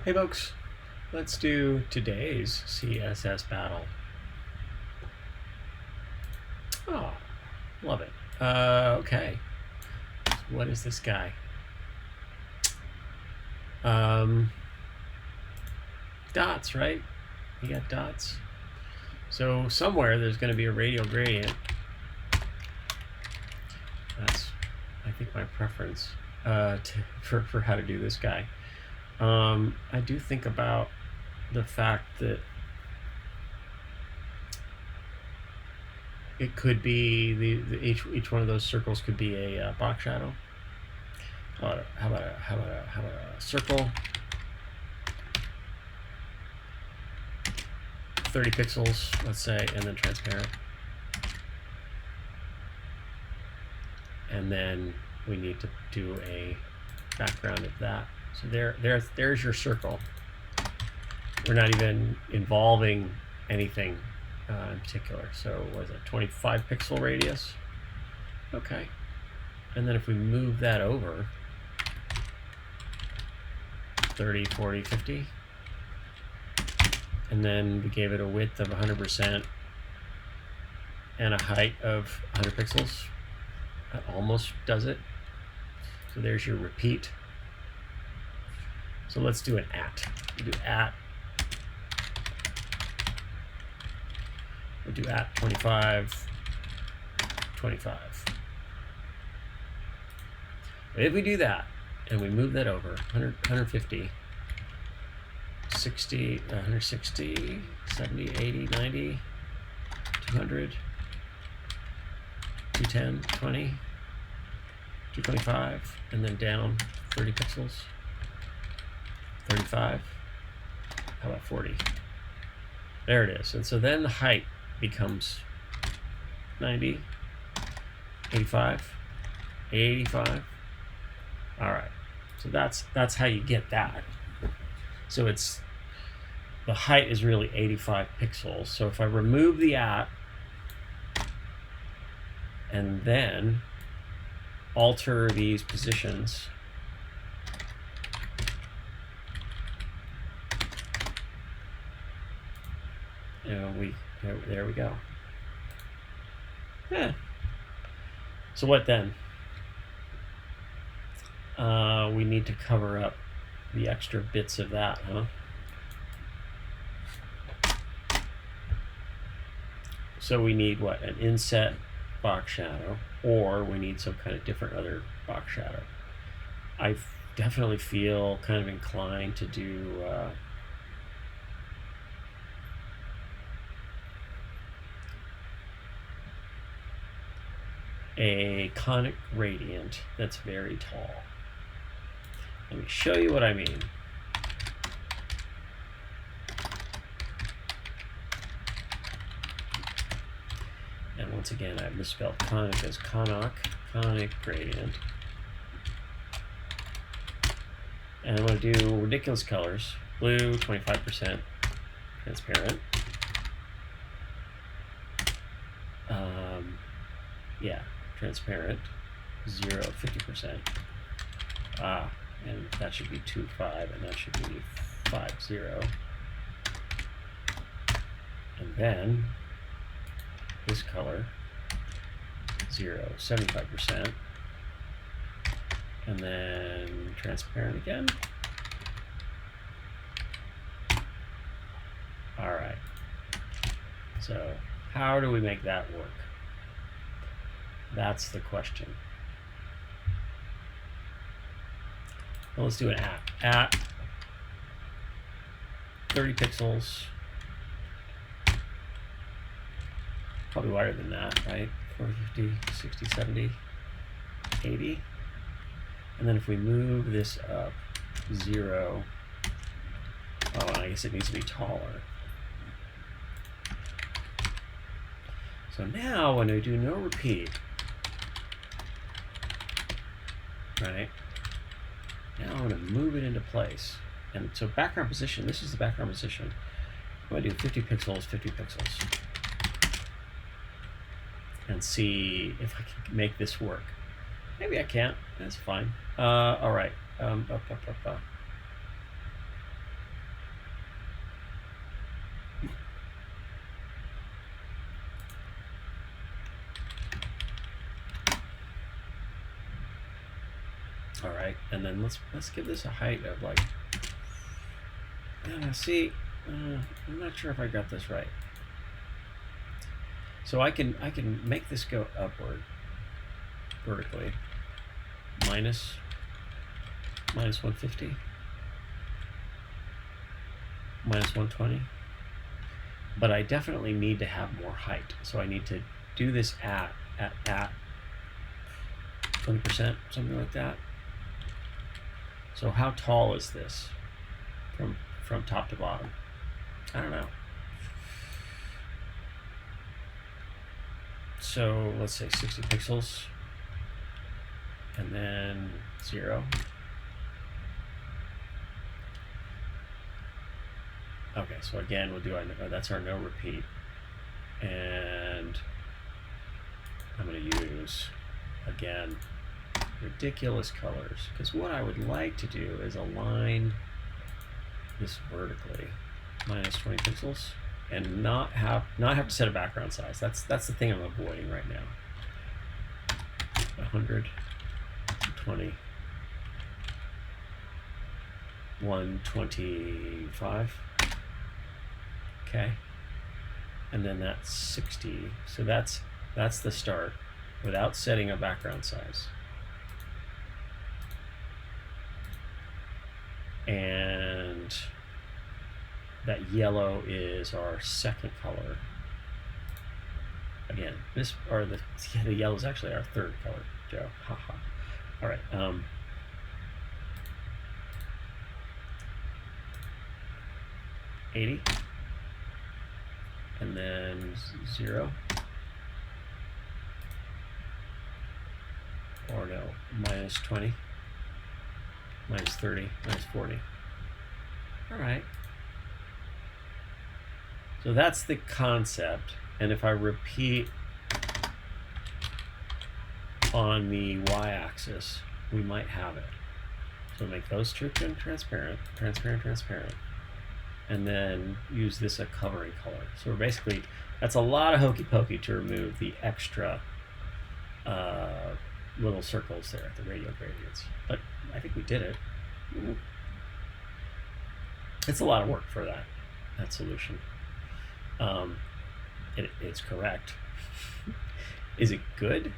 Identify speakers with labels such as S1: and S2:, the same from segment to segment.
S1: Hey folks, let's do today's CSS battle. Oh, love it. Okay, so what is this guy? Dots, right? You got dots. So somewhere there's going to be a radial gradient. That's, I think, my preference for how to do this guy. I do think about the fact that it could be each one of those circles could be a box shadow. How about a circle? 30 pixels, let's say, and then transparent. And then we need to do a background of that. So there's your circle. We're not even involving anything in particular. So was it 25 pixel radius? Okay. And then if we move that over 30, 40, 50, and then we gave it a width of 100% and a height of 100 pixels, that almost does it. So there's your repeat. So let's do an at. We do at. We'll do at 25, 25. If we do that and we move that over 100, 150, 60, 160, 70, 80, 90, 200, 210, 20, 225, and then down 30 pixels, 35, how about 40? There it is. And so then the height becomes 90, 85, 85. All right, so that's how you get that. So it's, the height is really 85 pixels. So if I remove the at and then alter these positions, there we go. Yeah. So what then? We need to cover up the extra bits of that, huh? So we need what? An inset box shadow, or we need some kind of different other box shadow. I definitely feel kind of inclined to do a conic gradient that's very tall. Let me show you what I mean. And once again, I've misspelled conic as conic gradient. And I'm going to do ridiculous colors. Blue, 25% transparent. Yeah, transparent. 0, 50%. And that should be 2.5, and that should be 5.0. And then this color, 0, 75%. And then transparent again. All right. So how do we make that work? That's the question. Well, let's do an at 30 pixels. Probably wider than that, right? 450, 60, 70, 80. And then if we move this up 0, oh, I guess it needs to be taller. So now when we do no repeat, right? Now I'm going to move it into place. And so background position, this is the background position. I'm going to do 50 pixels, 50 pixels. And see if I can make this work. Maybe I can't. That's fine. All right. All right, and then let's give this a height of like. See, I'm not sure if I got this right. So I can make this go upward vertically. Minus 150. Minus 120. But I definitely need to have more height. So I need to do this at 20%, something like that. So how tall is this from top to bottom? I don't know. So let's say 60 pixels, and then 0. Okay, so again, we'll do that's our no repeat, and I'm going to use again ridiculous colors, because what I would like to do is align this vertically, minus 20 pixels, and not have to set a background size. That's the thing I'm avoiding right now. 120, 125. Okay, and then that's 60. So that's the start, without setting a background size. And that yellow is our second color. Again, the yellow is actually our third color, Joe. Haha. All right. 80, and then 0, or no, minus 20, minus 30, minus 40. All right. So that's the concept. And if I repeat on the y-axis, we might have it. So make those two transparent, transparent, and then use this a covering color. So we're basically, that's a lot of hokey pokey to remove the extra little circles there, the radial gradients. But I think we did it. It's a lot of work for that solution. It's correct. Is it good?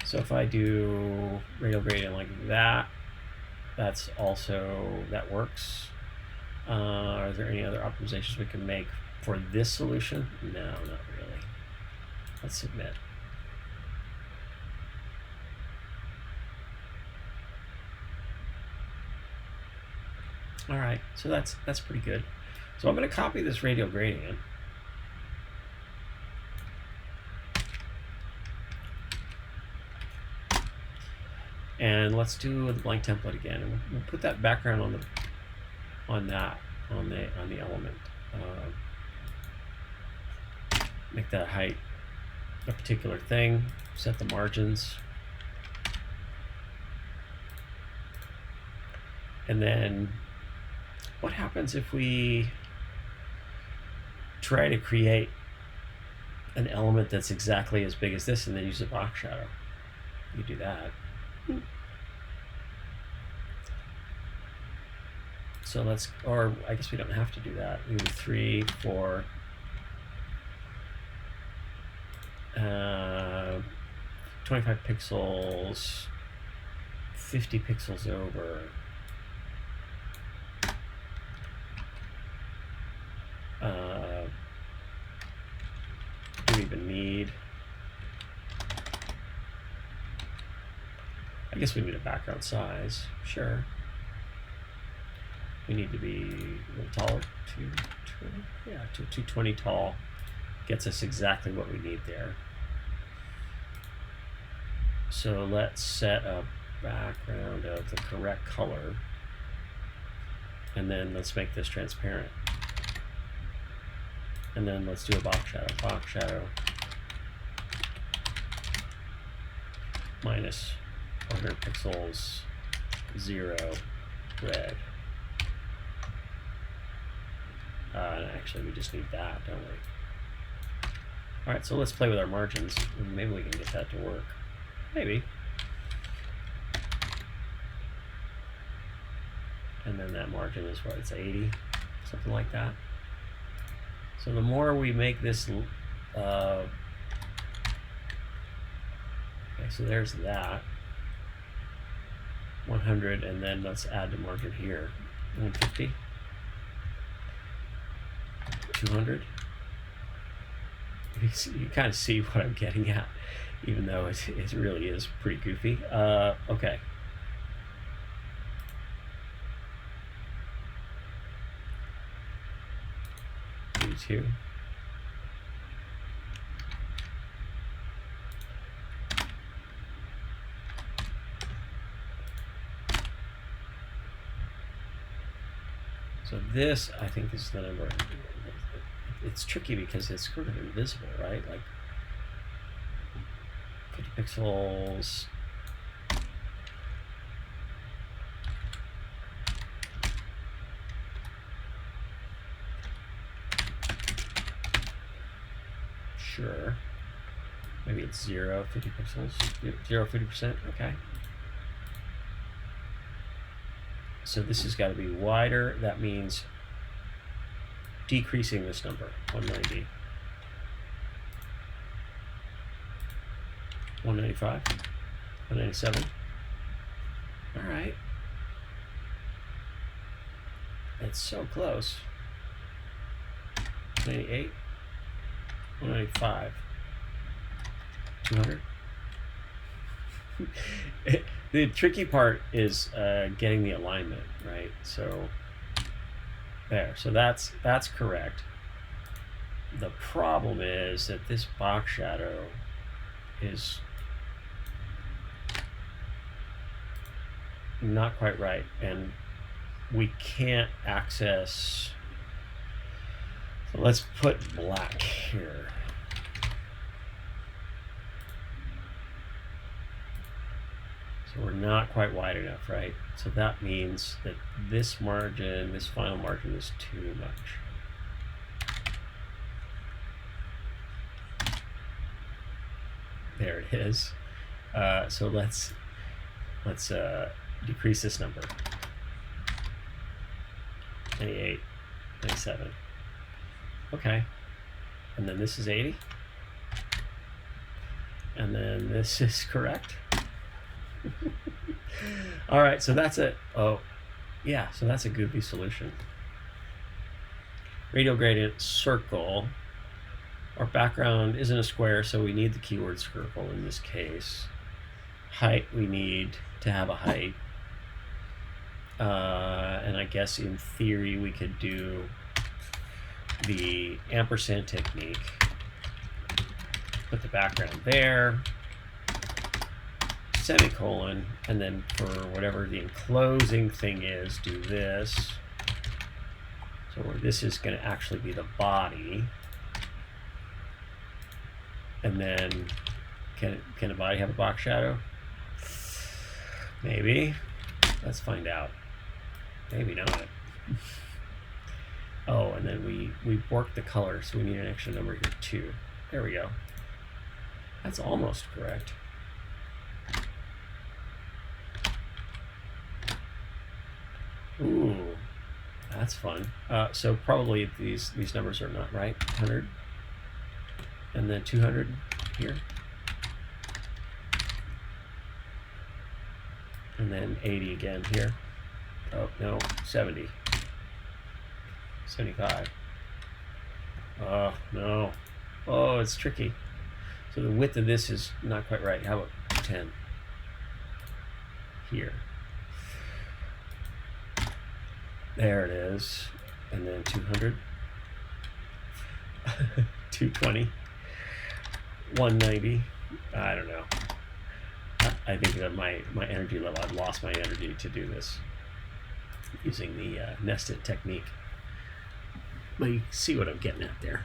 S1: So if I do radial gradient like that, that works. Are there any other optimizations we can make for this solution? No, not really. Let's submit. All right, so that's pretty good. So I'm going to copy this radial gradient. And let's do the blank template again. And we'll put that background on the element. Make that height a particular thing. Set the margins. And then what happens if we try to create an element that's exactly as big as this and then use a box shadow? You do that. So or I guess we don't have to do that. We do 3, 4, 25 pixels, 50 pixels over. Do we even need? I guess we need a background size. Sure. We need to be a little taller. 220. Yeah, 220 tall gets us exactly what we need there. So let's set a background of the correct color, and then let's make this transparent. And then let's do a box shadow. Box shadow minus 100 pixels, 0, red. Actually, we just need that, don't we? All right, so let's play with our margins. Maybe we can get that to work. Maybe. and then that margin is what, it's 80, something like that. So the more we make this, okay, so there's that 100, and then let's add the margin here, 150, 200. You kind of see what I'm getting at, even though it really is pretty goofy. Okay. Two. So this, I think, is the number. It's tricky because it's sort of invisible, right? Like 50 pixels. Sure. Maybe it's 0, 50 pixels. 0, 50%. Okay. So this has got to be wider. That means decreasing this number, 190. 195. 197. All right. It's so close. 198. 195. 200. The tricky part is getting the alignment, right? So there. So that's correct. The problem is that this box shadow is not quite right, and we can't access. So let's put black here. So we're not quite wide enough, right? So that means that this margin, this final margin, is too much. There it is. So let's decrease this number. 98, 97. Okay. And then this is 80. And then this is correct. All right, so that's it. Oh, yeah, so that's a goofy solution. Radial gradient circle. Our background isn't a square, so we need the keyword circle in this case. Height, we need to have a height. And I guess in theory we could do the ampersand technique. Put the background there. Semicolon, and then for whatever the enclosing thing is, do this. So this is going to actually be the body. And then, can the body have a box shadow? Maybe. Let's find out. Maybe not. Oh, and then we borked the color, so we need an extra number here too. There we go. That's almost correct. Ooh, that's fun. So probably these numbers are not right. 100, and then 200 here, and then 80 again here. Oh no, 70, 75. Oh no. Oh, it's tricky. So the width of this is not quite right. How about 10 here? There it is. And then 200, 220, 190. I don't know. I think that my energy level, I've lost my energy to do this using the nested technique. But you see what I'm getting at there.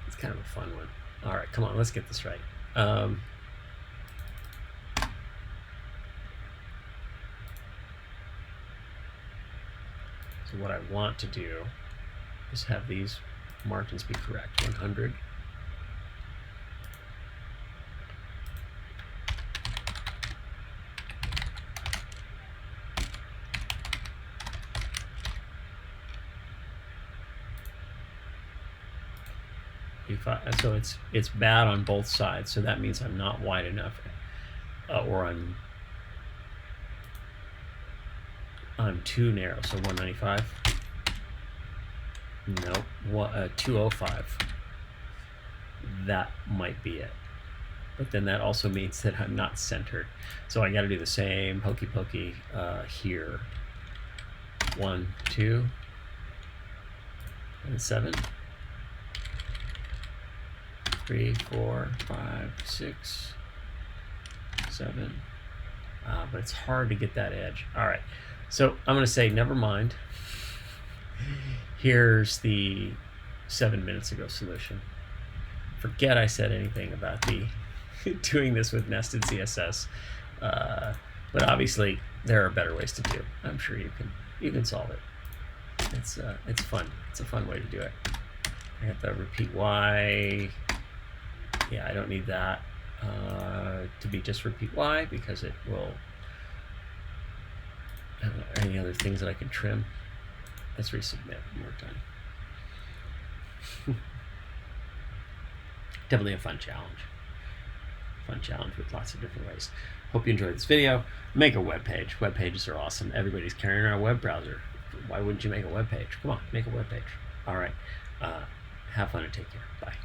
S1: It's kind of a fun one. All right, come on, let's get this right. So what I want to do is have these margins be correct. 100. 85. So it's bad on both sides. So that means I'm not wide enough, or I'm too narrow. So 195. Nope. 205. That might be it. But then that also means that I'm not centered. So I got to do the same hokey pokey here. 1, 2, and 7. 3, 4, 5, 6, 7. But it's hard to get that edge. All right. So I'm going to say, never mind. Here's the 7 minutes ago solution. Forget I said anything about the doing this with nested CSS, but obviously there are better ways to do. I'm sure you can solve it. It's fun. It's a fun way to do it. I have to repeat Y. Yeah, I don't need that to be just repeat Y, because it will have any other things that I can trim. Let's resubmit one more time. Definitely a fun challenge. Fun challenge with lots of different ways. Hope you enjoyed this video. Make a web page. Web pages are awesome. Everybody's carrying around a web browser. Why wouldn't you make a web page? Come on, make a web page. All right. Have fun and take care. Bye.